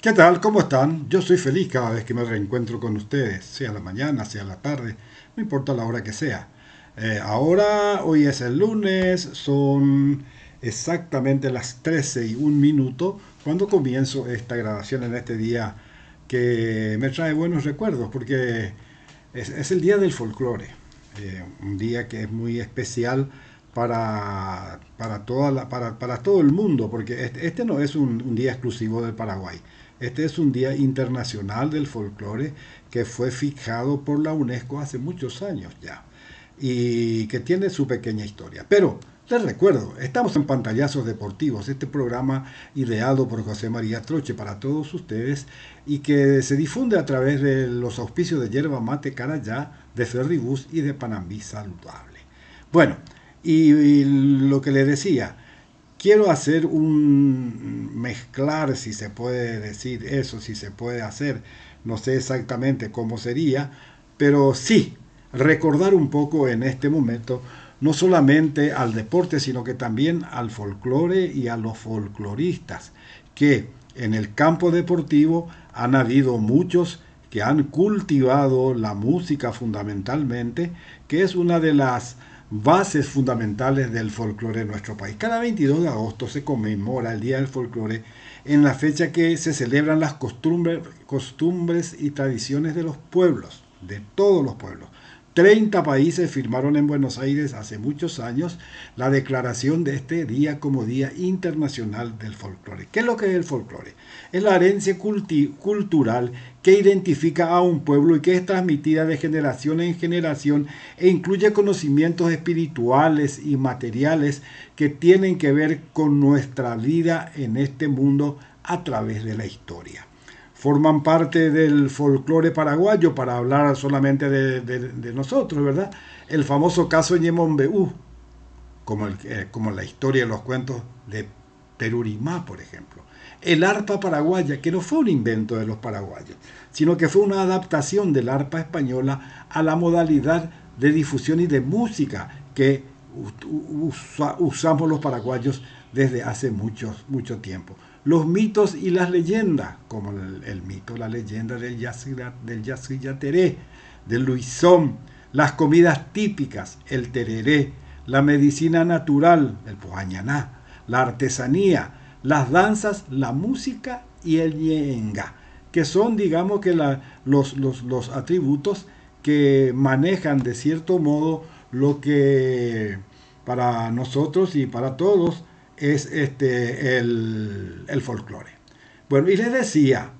¿Qué tal? ¿Cómo están? Yo soy feliz cada vez que me reencuentro con ustedes, sea la mañana, sea la tarde, no importa la hora que sea. Hoy es el lunes, son exactamente las 13:01 cuando comienzo esta grabación en este día que me trae buenos recuerdos, porque es el día del folclore, un día que es muy especial para todo el mundo, porque este no es un día exclusivo del Paraguay. Este es un día internacional del folclore que fue fijado por la UNESCO hace muchos años ya y que tiene su pequeña historia. Pero les recuerdo, estamos en Pantallazos Deportivos, este programa ideado por José María Troche para todos ustedes y que se difunde a través de los auspicios de Yerba Mate Carayá, de Ferribus y de Panambí Saludable. Bueno, y lo que le decía, quiero hacer un mezclar, si se puede decir eso, si se puede hacer, no sé exactamente cómo sería, pero sí, recordar un poco en este momento, no solamente al deporte, sino que también al folclore y a los folcloristas, que en el campo deportivo han habido muchos que han cultivado la música fundamentalmente, que es una de las bases fundamentales del folclore en nuestro país. Cada 22 de agosto se conmemora el Día del Folclore en la fecha que se celebran las costumbres y tradiciones de los pueblos, de todos los pueblos. 30 países firmaron en Buenos Aires hace muchos años la declaración de este día como Día Internacional del Folclore. ¿Qué es lo que es el folclore? Es la herencia cultural que identifica a un pueblo y que es transmitida de generación en generación e incluye conocimientos espirituales y materiales que tienen que ver con nuestra vida en este mundo a través de la historia. Forman parte del folclore paraguayo, para hablar solamente de nosotros, ¿verdad? El famoso caso Ñemombeú, como la historia de los cuentos de Perurimá, por ejemplo. El arpa paraguaya, que no fue un invento de los paraguayos, sino que fue una adaptación del arpa española a la modalidad de difusión y de música que usamos los paraguayos desde hace mucho tiempo. Los mitos y las leyendas, como el mito, la leyenda del Yacyrateré, del Luisón, las comidas típicas, el tereré, la medicina natural, el poañaná, la artesanía, las danzas, la música y el ñenga, que son, digamos, que los atributos que manejan de cierto modo lo que para nosotros y para todos es el folclore. Bueno, y les decía,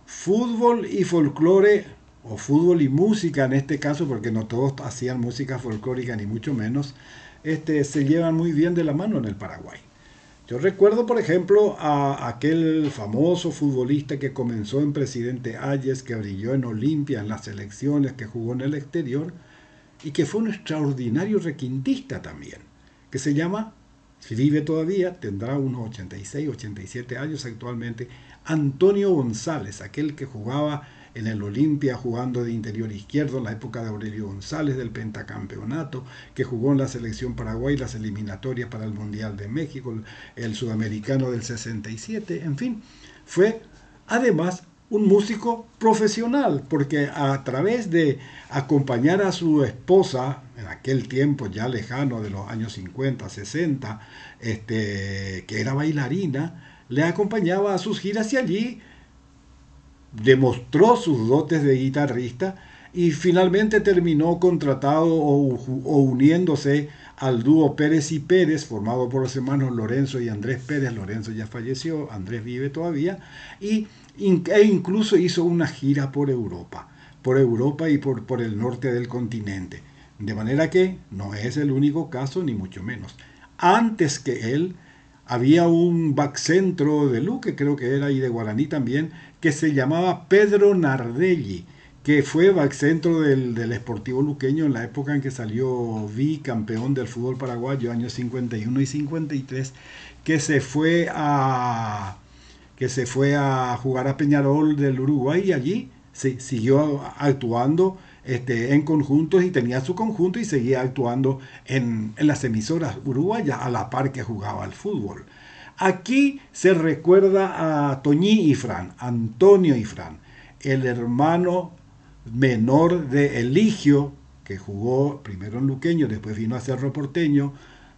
fútbol y folclore, o fútbol y música en este caso, porque no todos hacían música folclórica ni mucho menos, se llevan muy bien de la mano en el Paraguay. Yo recuerdo, por ejemplo, a aquel famoso futbolista que comenzó en Presidente Hayes, que brilló en Olimpia, en las selecciones, que jugó en el exterior, y que fue un extraordinario requintista también, que se llama, si vive todavía, tendrá unos 86, 87 años actualmente, Antonio González, aquel que jugaba en el Olimpia jugando de interior izquierdo en la época de Aurelio González del pentacampeonato, que jugó en la selección Paraguay las eliminatorias para el Mundial de México, el sudamericano del 67, en fin, fue además un músico profesional, porque a través de acompañar a su esposa, en aquel tiempo ya lejano de los años 50, 60, que era bailarina, le acompañaba a sus giras y allí demostró sus dotes de guitarrista y finalmente terminó contratado o uniéndose al dúo Pérez y Pérez, formado por los hermanos Lorenzo y Andrés Pérez. Lorenzo ya falleció, Andrés vive todavía, e incluso hizo una gira por Europa y por el norte del continente. De manera que no es el único caso, ni mucho menos. Antes que él, había un backcentro de Luque, creo que era, y de Guaraní también, que se llamaba Pedro Nardelli, que fue backcentro del Sportivo Luqueño en la época en que salió bicampeón del fútbol paraguayo, años 51 y 53, que se fue a jugar a Peñarol del Uruguay, y allí se siguió actuando en conjuntos, y tenía su conjunto y seguía actuando en las emisoras uruguayas a la par que jugaba al fútbol. Aquí se recuerda a Toñí Ifrán, Antonio Ifrán, el hermano menor de Eligio, que jugó primero en Luqueño, después vino a Cerro Porteño,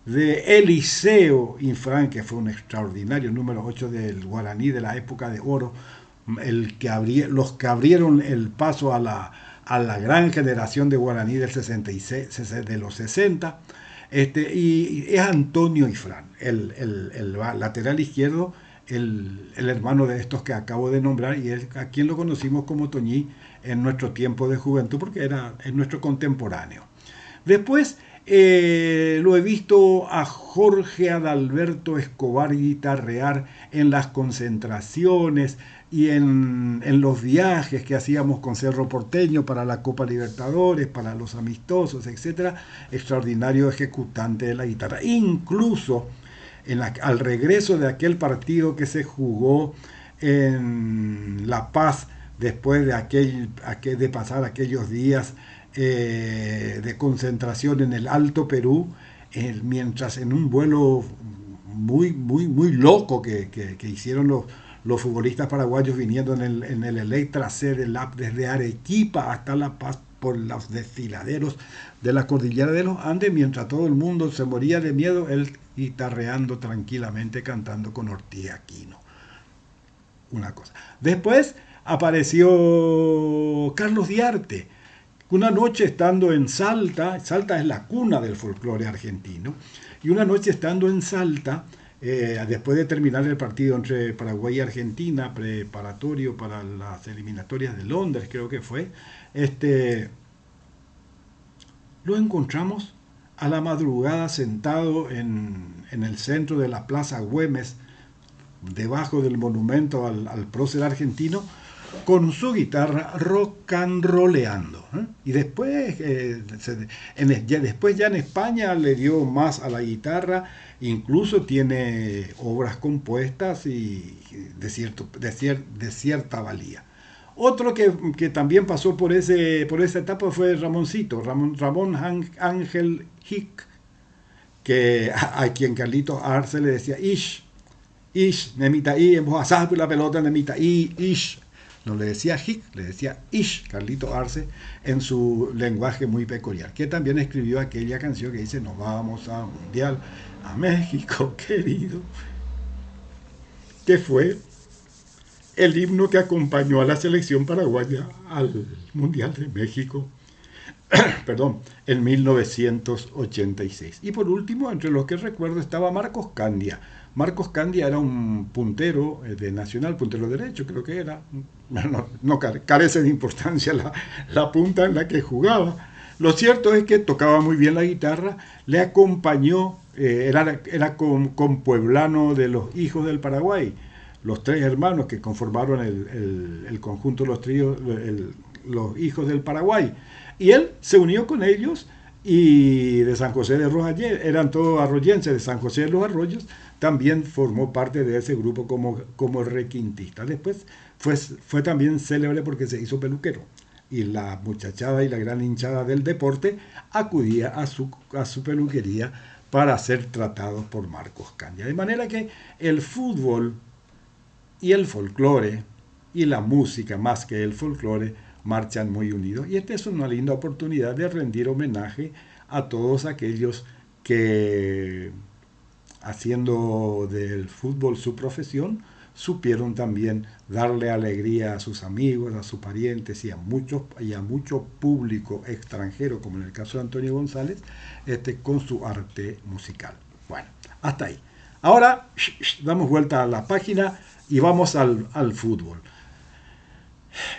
de Eliseo Infrán, que fue un extraordinario número 8 del Guaraní de la época de oro, los que abrieron el paso a la gran generación de Guaraní del 66, de los 60. Y es Antonio Ifrán, el lateral izquierdo, el hermano de estos que acabo de nombrar, y es a quien lo conocimos como Toñí en nuestro tiempo de juventud, porque es nuestro contemporáneo. Después lo he visto a Jorge Adalberto Escobar guitarrear en las concentraciones y en los viajes que hacíamos con Cerro Porteño para la Copa Libertadores, para los amistosos, etcétera. Extraordinario ejecutante de la guitarra. Incluso al regreso de aquel partido que se jugó en La Paz, después de pasar aquellos días de concentración en el Alto Perú, mientras en un vuelo muy loco que hicieron los futbolistas paraguayos viniendo en el Electra C desde Arequipa hasta La Paz por los desfiladeros de la cordillera de los Andes, mientras todo el mundo se moría de miedo, él guitarreando tranquilamente, cantando con Ortiz Aquino. Una cosa. Después apareció Carlos Diarte. Una noche estando en Salta, Salta es la cuna del folclore argentino, y una noche estando en Salta, después de terminar el partido entre Paraguay y Argentina, preparatorio para las eliminatorias de Londres, creo que fue, lo encontramos a la madrugada sentado en el centro de la Plaza Güemes, debajo del monumento al prócer argentino, con su guitarra rock and rolleando. Y después, después ya en España le dio más a la guitarra, incluso tiene obras compuestas y de cierta valía. Otro que también pasó por esa etapa fue Ramoncito, Ramón Ángel Hick, que a quien Carlitos Arce le decía Ish, Nemita I, en voz asada la pelota, Nemita I, Ish. No le decía Hick, le decía Ish, Carlito Arce, en su lenguaje muy peculiar, que también escribió aquella canción que dice: nos vamos a Mundial, a México querido, que fue el himno que acompañó a la selección paraguaya al Mundial de México, perdón, en 1986. Y por último, entre los que recuerdo estaba Marcos Candia. Marcos Candia era un puntero de Nacional, puntero derecho creo que era, no carece de importancia la punta en la que jugaba. Lo cierto es que tocaba muy bien la guitarra, le acompañó, era compueblano de los Hijos del Paraguay, los tres hermanos que conformaron el conjunto, los tríos, los Hijos del Paraguay. Y él se unió con ellos, y de San José de los Arroyos, eran todos arroyenses, de San José de los Arroyos, también formó parte de ese grupo como requintista. Después fue también célebre porque se hizo peluquero, y la muchachada y la gran hinchada del deporte acudía a su peluquería para ser tratados por Marcos Candia. De manera que el fútbol y el folclore y la música, más que el folclore, marchan muy unidos. Y esta es una linda oportunidad de rendir homenaje a todos aquellos que, haciendo del fútbol su profesión, supieron también darle alegría a sus amigos, a sus parientes y a mucho público extranjero, como en el caso de Antonio González, con su arte musical. Bueno, hasta ahí. Ahora damos vuelta a la página y vamos al fútbol.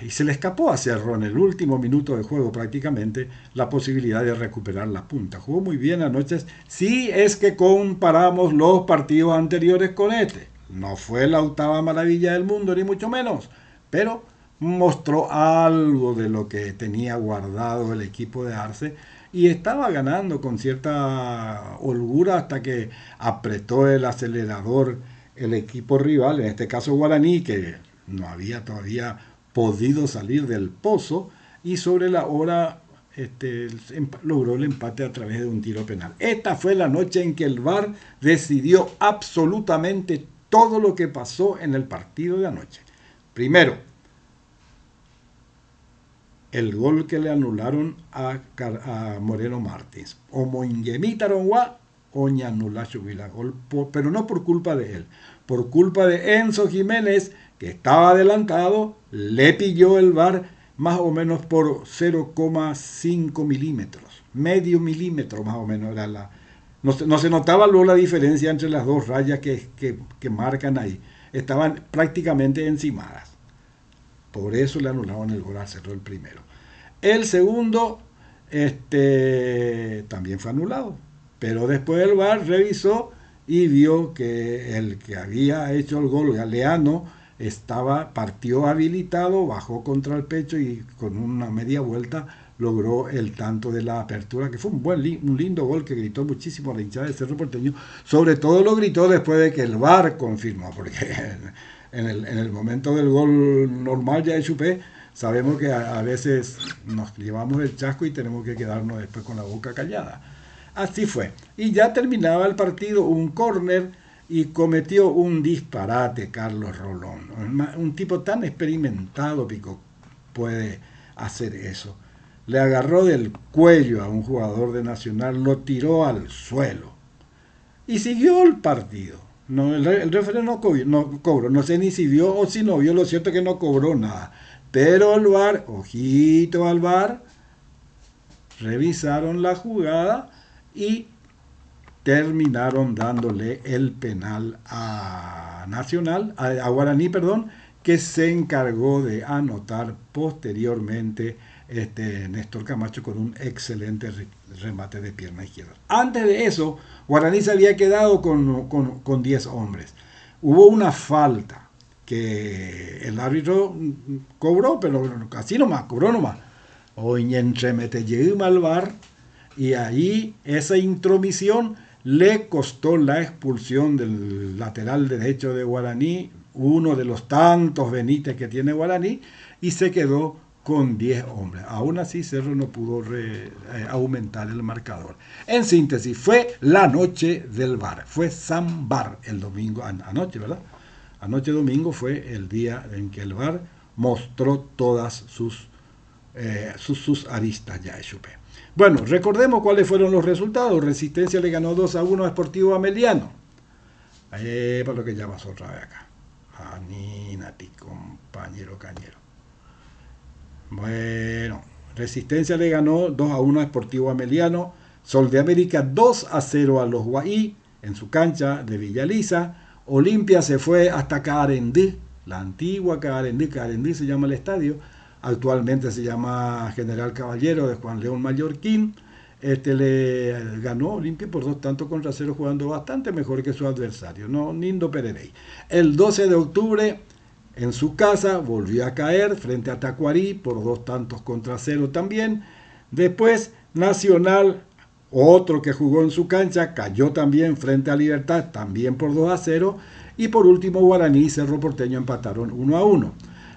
Y se le escapó a Cerro en el último minuto de juego prácticamente la posibilidad de recuperar la punta. Jugó muy bien anoche, si es que comparamos los partidos anteriores con este. No fue la octava maravilla del mundo, ni mucho menos, pero mostró algo de lo que tenía guardado el equipo de Arce, y estaba ganando con cierta holgura hasta que apretó el acelerador el equipo rival, en este caso Guaraní, que no había todavía podido salir del pozo, y sobre la hora logró el empate a través de un tiro penal. Esta fue la noche en que el VAR decidió absolutamente todo lo que pasó en el partido de anoche. Primero, el gol que le anularon a Moreno Martins. O Moingemitaron o Ñanulacho Vilagol, pero no por culpa de él, por culpa de Enzo Jiménez, que estaba adelantado, le pilló el VAR más o menos por 0,5 milímetros, medio milímetro más o menos era no se notaba luego la diferencia entre las dos rayas que marcan ahí, estaban prácticamente encimadas. Por eso le anularon el gol a Cerro el primero. El segundo también fue anulado, pero después el VAR revisó y vio que el que había hecho el gol, Galeano, partió habilitado, bajó contra el pecho y con una media vuelta logró el tanto de la apertura, que fue un lindo gol que gritó muchísimo la hinchada de Cerro Porteño. Sobre todo lo gritó después de que el VAR confirmó, porque en el momento del gol normal ya de Chupé, sabemos que a veces nos llevamos el chasco y tenemos que quedarnos después con la boca callada. Así fue. Y ya terminaba el partido, un córner, y cometió un disparate Carlos Rolón. Un tipo tan experimentado, Pico, puede hacer eso. Le agarró del cuello a un jugador de Nacional, lo tiró al suelo y siguió el partido. No, el referee no cobró, no sé ni si vio o si no vio, lo cierto es que no cobró nada. Pero el VAR, ojito al VAR, revisaron la jugada y terminaron dándole el penal a Nacional, a Guaraní, perdón, que se encargó de anotar posteriormente Néstor Camacho con un excelente remate de pierna izquierda. Antes de eso, Guaraní se había quedado con 10 hombres. Hubo una falta que el árbitro cobró, pero así nomás, cobró nomás. Hoy entremete llegó al VAR y ahí esa intromisión le costó la expulsión del lateral derecho de Guaraní, uno de los tantos Benítez que tiene Guaraní, y se quedó con 10 hombres. Aún así Cerro no pudo aumentar el marcador. En síntesis, fue la noche del VAR, fue San VAR el domingo, anoche, ¿verdad? Anoche domingo fue el día en que el VAR mostró todas sus aristas ya, Chupé. Bueno, recordemos cuáles fueron los resultados. Resistencia le ganó 2-1 a Sportivo Ameliano. Para lo que ya pasó otra vez acá. Anínate, compañero cañero. Bueno, Resistencia le ganó 2-1 a Sportivo Ameliano. Sol de América 2-0 a los Guaí en su cancha de Villa Lisa. Olimpia se fue hasta Carendí, la antigua Carendí. Carendí se llama el estadio. Actualmente se llama General Caballero de Juan León Mallorquín. Le ganó Olimpia por 2-0 jugando bastante mejor que su adversario, ¿no? Nindo Pererey. El 12 de octubre en su casa volvió a caer frente a Tacuarí por 2-0 también. Después Nacional, otro que jugó en su cancha, cayó también frente a Libertad, también por 2-0. Y por último Guaraní y Cerro Porteño empataron 1-1.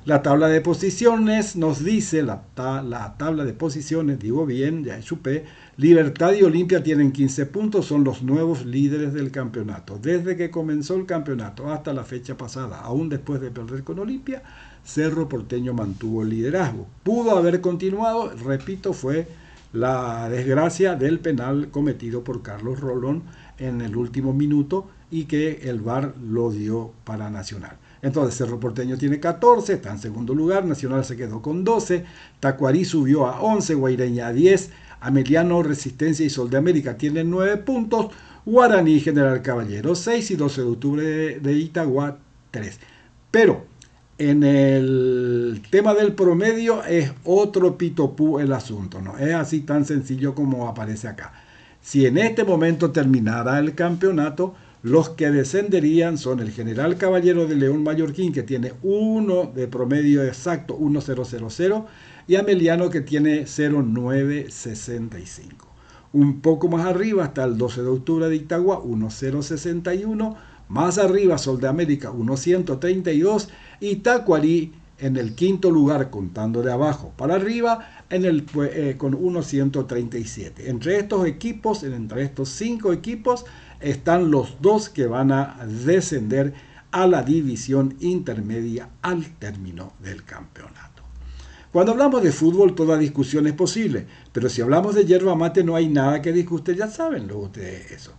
La tabla de posiciones nos dice, la tabla de posiciones, digo bien, ya chupé, Libertad y Olimpia tienen 15 puntos, son los nuevos líderes del campeonato. Desde que comenzó el campeonato hasta la fecha pasada, aún después de perder con Olimpia, Cerro Porteño mantuvo el liderazgo. Pudo haber continuado, repito, fue la desgracia del penal cometido por Carlos Rolón en el último minuto y que el VAR lo dio para Nacional. Entonces Cerro Porteño tiene 14, está en segundo lugar, Nacional se quedó con 12, Tacuarí subió a 11, Guaireña a 10, Ameliano, Resistencia y Sol de América tienen 9 puntos, Guaraní, General Caballero 6 y 12 de octubre de Itagua 3. Pero en el tema del promedio es otro pitopú el asunto, no es así tan sencillo como aparece acá. Si en este momento terminara el campeonato, los que descenderían son el General Caballero de León Mallorquín, que tiene 1 de promedio exacto, 1.000, y Ameliano, que tiene 0.965. Un poco más arriba está el 12 de octubre de Itagua, 1.061. Más arriba Sol de América, 1.132. Y Tacuarí en el quinto lugar, contando de abajo para arriba, con 137. Entre estos equipos, entre estos 5 equipos, están los 2 que van a descender a la división intermedia al término del campeonato. Cuando hablamos de fútbol, toda discusión es posible, pero si hablamos de yerba mate no hay nada que discutir, ya saben luego ustedes eso.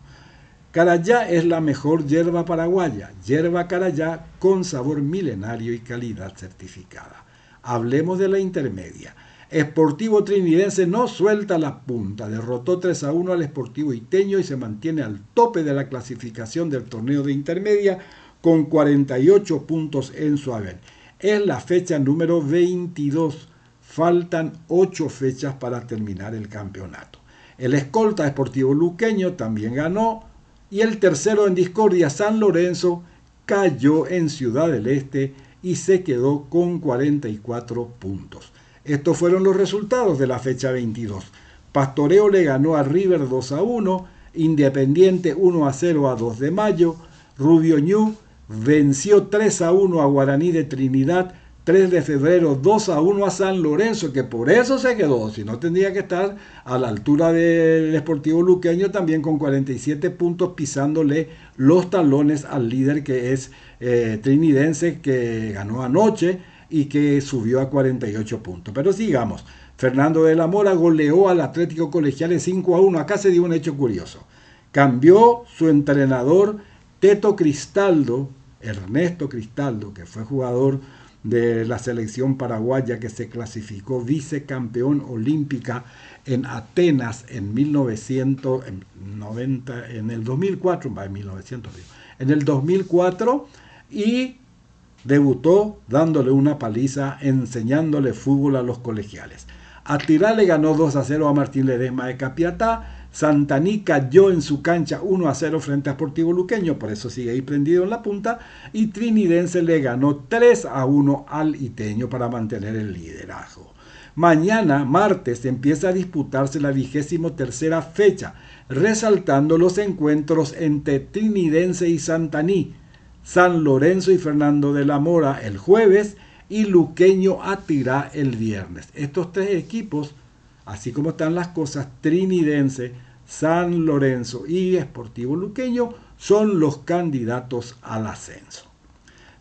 Carayá es la mejor yerba paraguaya, yerba Carayá con sabor milenario y calidad certificada. Hablemos de la intermedia. Sportivo Trinidense no suelta la punta, derrotó 3-1 al Sportivo Iteño y se mantiene al tope de la clasificación del torneo de intermedia con 48 puntos en su haber. Es la fecha número 22, faltan 8 fechas para terminar el campeonato. El escolta Sportivo Luqueño también ganó y el tercero en discordia, San Lorenzo, cayó en Ciudad del Este y se quedó con 44 puntos. Estos fueron los resultados de la fecha 22. Pastoreo le ganó a River 2-1, Independiente 1-0 a 2 de mayo, Rubio Ñu venció 3-1 a Guaraní de Trinidad, 3 de febrero 2-1 a San Lorenzo, que por eso se quedó, si no tendría que estar a la altura del Sportivo Luqueño también con 47 puntos, pisándole los talones al líder que es Trinidense, que ganó anoche y que subió a 48 puntos. Pero sigamos. Fernando de la Mora goleó al Atlético Colegiales 5-1. Acá se dio un hecho curioso. Cambió su entrenador Teto Cristaldo, Ernesto Cristaldo, que fue jugador de la selección paraguaya que se clasificó vicecampeón olímpica en Atenas en 1990, en el 2004, en el 2004, y debutó dándole una paliza, enseñándole fútbol a los colegiales. Atirá le ganó 2-0 a Martín Ledesma de Capiatá. Santaní cayó en su cancha 1-0 frente a Sportivo Luqueño, por eso sigue ahí prendido en la punta. Y Trinidense le ganó 3-1 al Iteño para mantener el liderazgo. Mañana, martes, empieza a disputarse la 23ª fecha, resaltando los encuentros entre Trinidense y Santaní, San Lorenzo y Fernando de la Mora el jueves y Luqueño Atirá el viernes. Estos 3 equipos, así como están las cosas, Trinidense, San Lorenzo y Sportivo Luqueño, son los candidatos al ascenso.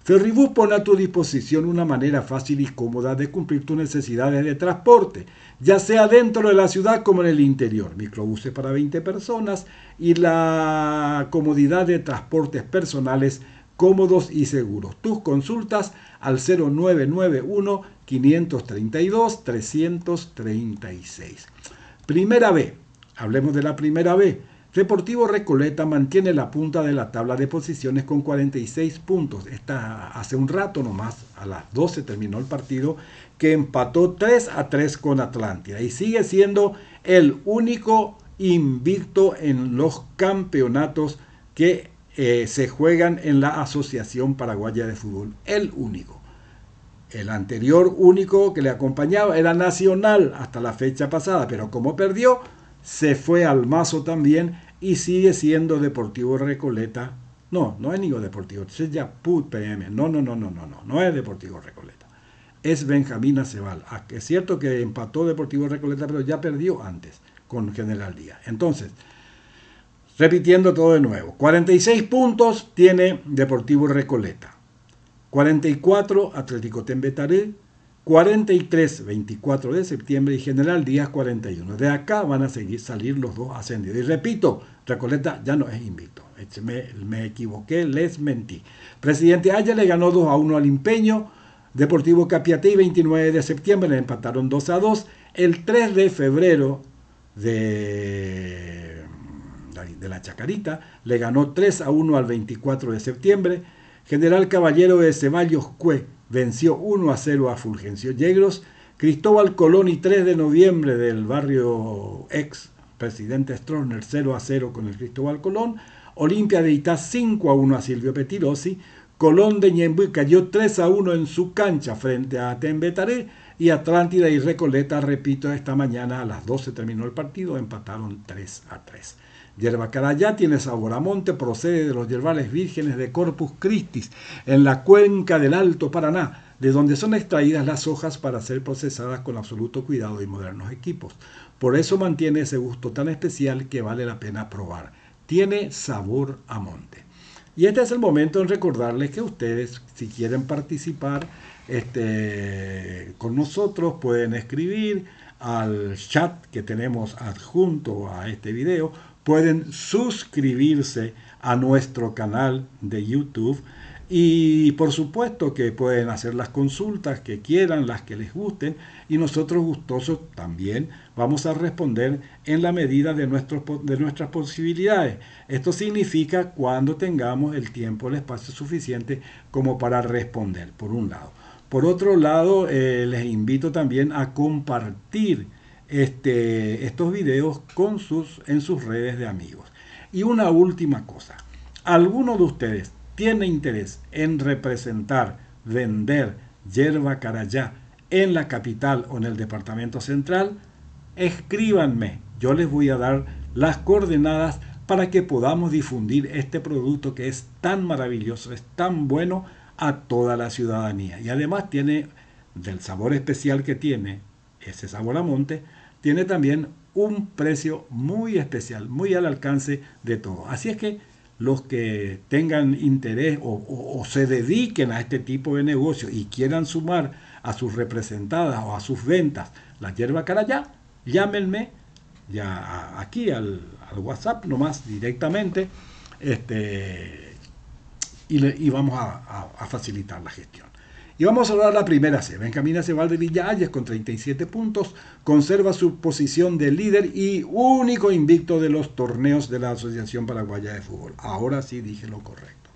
Ferribus pone a tu disposición una manera fácil y cómoda de cumplir tus necesidades de transporte, ya sea dentro de la ciudad como en el interior. Microbuses para 20 personas y la comodidad de transportes personales cómodos y seguros. Tus consultas al 0991-532-336. Primera B. Hablemos de la Primera B. Deportivo Recoleta mantiene la punta de la tabla de posiciones con 46 puntos. Hace un rato nomás, a las 12 terminó el partido, que empató 3-3 con Atlántida y sigue siendo el único invicto en los campeonatos que se juegan en la Asociación Paraguaya de Fútbol. El único. El anterior único que le acompañaba era Nacional hasta la fecha pasada, pero como perdió, se fue al mazo también y sigue siendo Deportivo Recoleta. No es ni Deportivo, es ya PUT PM. No es Deportivo Recoleta. Es Benjamín Acebal. Es cierto que empató Deportivo Recoleta, pero ya perdió antes con General Díaz. Entonces, repitiendo todo de nuevo, 46 puntos tiene Deportivo Recoleta, 44 Atlético Tembetaré, 43 24 de septiembre y General Díaz 41. De acá van a salir los 2 ascendidos. Y repito, Recoleta ya no es invicto. Me equivoqué, les mentí. Presidente Aya le ganó 2-1 al Empeño. Deportivo Capiatí 29 de septiembre le empataron 2-2. El 3 de febrero de la Chacarita le ganó 3-1 al 24 de septiembre. General Caballero de Ceballos Cue venció 1-0 a Fulgencio Yegros. Cristóbal Colón y 3 de noviembre del barrio ex presidente Stroessner 0-0 con el Cristóbal Colón. Olimpia de Itá 5-1 a Silvio Petirosi. Colón de Ñemby cayó 3-1 en su cancha frente a Tembetaré. Y Atlántida y Recoleta, repito, esta mañana a las 12 terminó el partido, empataron 3-3. Yerba Carayá tiene sabor a monte, procede de los yerbales vírgenes de Corpus Christi, en la cuenca del Alto Paraná. de donde son extraídas las hojas para ser procesadas con absoluto cuidado y modernos equipos. Por eso mantiene ese gusto tan especial que vale la pena probar. Tiene sabor a monte. Y este es el momento en recordarles que ustedes, si quieren participar con nosotros, pueden escribir al chat que tenemos adjunto a este video, pueden suscribirse a nuestro canal de YouTube y por supuesto que pueden hacer las consultas que quieran, las que les gusten, y nosotros gustosos también vamos a responder en la medida de nuestras posibilidades. Esto significa cuando tengamos el tiempo, el espacio suficiente como para responder, por un lado. Por otro lado, les invito también a compartir estos videos en sus redes de amigos. Y una última cosa, ¿alguno de ustedes tiene interés en representar, vender yerba carayá en la capital o en el departamento central? Escríbanme, yo les voy a dar las coordenadas para que podamos difundir este producto que es tan maravilloso, es tan bueno a toda la ciudadanía. Y además tiene, del sabor especial que tiene, ese sabor a monte, tiene también un precio muy especial, muy al alcance de todos. Así es que los que tengan interés o se dediquen a este tipo de negocio y quieran sumar a sus representadas o a sus ventas la yerba carayá, llámenme ya aquí al WhatsApp nomás directamente y vamos a facilitar la gestión. Y vamos a hablar de la primera C. Benjamín Acebal de Villa Hayes con 37 puntos, conserva su posición de líder y único invicto de los torneos de la Asociación Paraguaya de Fútbol. Ahora sí dije lo correcto.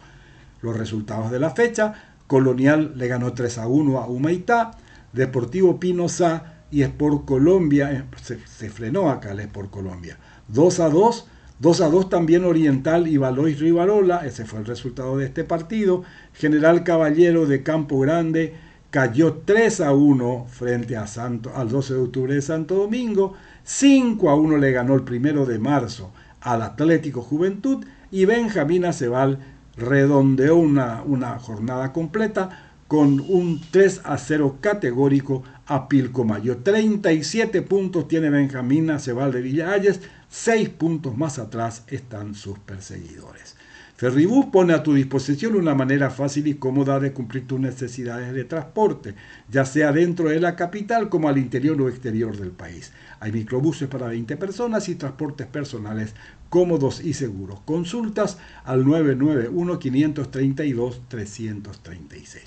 Los resultados de la fecha: Colonial le ganó 3-1 a Humaitá, Deportivo Pino Sá y Sport Colombia, se frenó acá el Sport Colombia, 2-2. 2-2 también Oriental y Valois Rivarola, ese fue el resultado de este partido. General Caballero de Campo Grande cayó 3-1 frente al 12 de octubre de Santo Domingo. 5-1 le ganó el 1 de marzo al Atlético Juventud y Benjamín Acebal redondeó una jornada completa con un 3-0 categórico a Pilcomayo. 37 puntos tiene Benjamín Acebal de Villa Hayes, 6 puntos más atrás están sus perseguidores. Ferribus pone a tu disposición una manera fácil y cómoda de cumplir tus necesidades de transporte, ya sea dentro de la capital como al interior o exterior del país. Hay microbuses para 20 personas y transportes personales cómodos y seguros. Consultas al 991-532-336.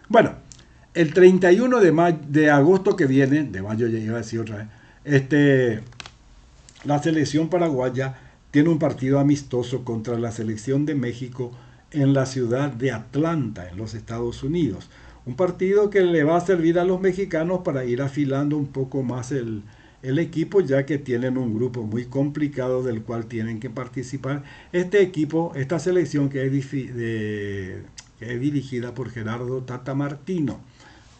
Bueno, el 31 de agosto que viene, de mayo ya iba a decir otra vez, la selección paraguaya tiene un partido amistoso contra la selección de México en la ciudad de Atlanta, en los Estados Unidos. Un partido que le va a servir a los mexicanos para ir afilando un poco más el equipo, ya que tienen un grupo muy complicado del cual tienen que participar. Este equipo, esta selección que es dirigida por Gerardo Tata Martino,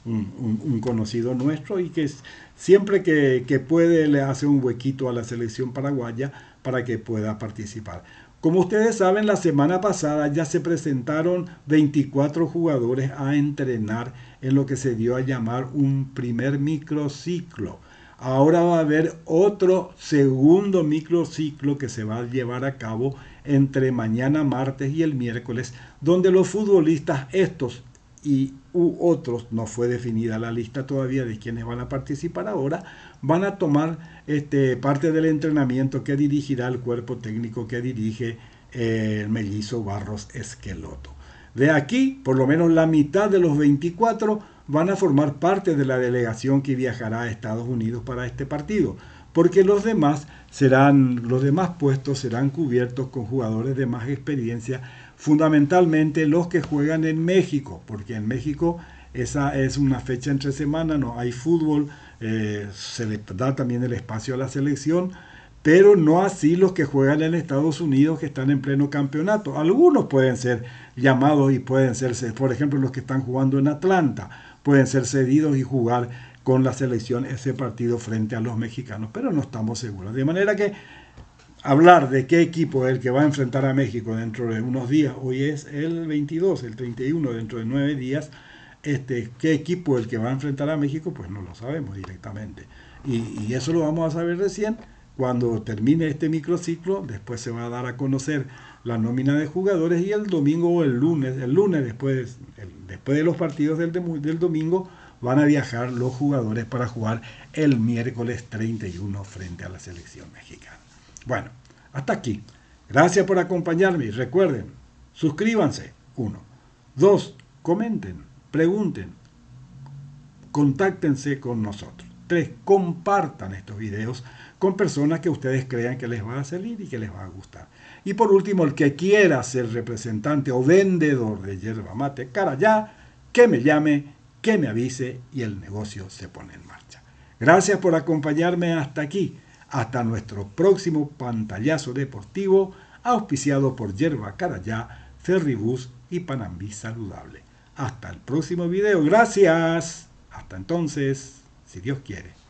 un conocido nuestro, y que siempre que puede le hace un huequito a la selección paraguaya para que pueda participar. Como ustedes saben, la semana pasada ya se presentaron 24 jugadores a entrenar en lo que se dio a llamar un primer microciclo. Ahora va a haber otro segundo microciclo que se va a llevar a cabo entre mañana martes y el miércoles, donde los futbolistas estos y otros, no fue definida la lista todavía de quienes van a participar ahora, van a tomar parte del entrenamiento que dirigirá el cuerpo técnico que dirige el mellizo Barros Esqueloto. De aquí, por lo menos la mitad de los 24 van a formar parte de la delegación que viajará a Estados Unidos para este partido, porque los demás puestos serán cubiertos con jugadores de más experiencia, fundamentalmente los que juegan en México, porque en México esa es una fecha entre semana, no hay fútbol, se le da también el espacio a la selección, pero no así los que juegan en Estados Unidos, que están en pleno campeonato. Algunos pueden ser llamados y pueden ser, por ejemplo, los que están jugando en Atlanta, pueden ser cedidos y jugar con la selección ese partido frente a los mexicanos, pero no estamos seguros. De manera que hablar de qué equipo es el que va a enfrentar a México dentro de unos días, hoy es el 22, el 31, dentro de 9 días, qué equipo es el que va a enfrentar a México, pues no lo sabemos directamente. Y eso lo vamos a saber recién cuando termine este microciclo. Después se va a dar a conocer la nómina de jugadores y el domingo o el lunes después de los partidos del domingo, van a viajar los jugadores para jugar el miércoles 31 frente a la selección mexicana. Bueno, hasta aquí. Gracias por acompañarme y recuerden, suscríbanse, 1. 2. Comenten, pregunten, contáctense con nosotros. 3. Compartan estos videos con personas que ustedes crean que les va a salir y que les va a gustar. Y por último, el que quiera ser representante o vendedor de yerba mate Carayá, que me llame, que me avise y el negocio se pone en marcha. Gracias por acompañarme hasta aquí. Hasta nuestro próximo pantallazo deportivo, auspiciado por Yerba Carayá, Ferribus y Panambí Saludable. Hasta el próximo video. Gracias. Hasta entonces, si Dios quiere.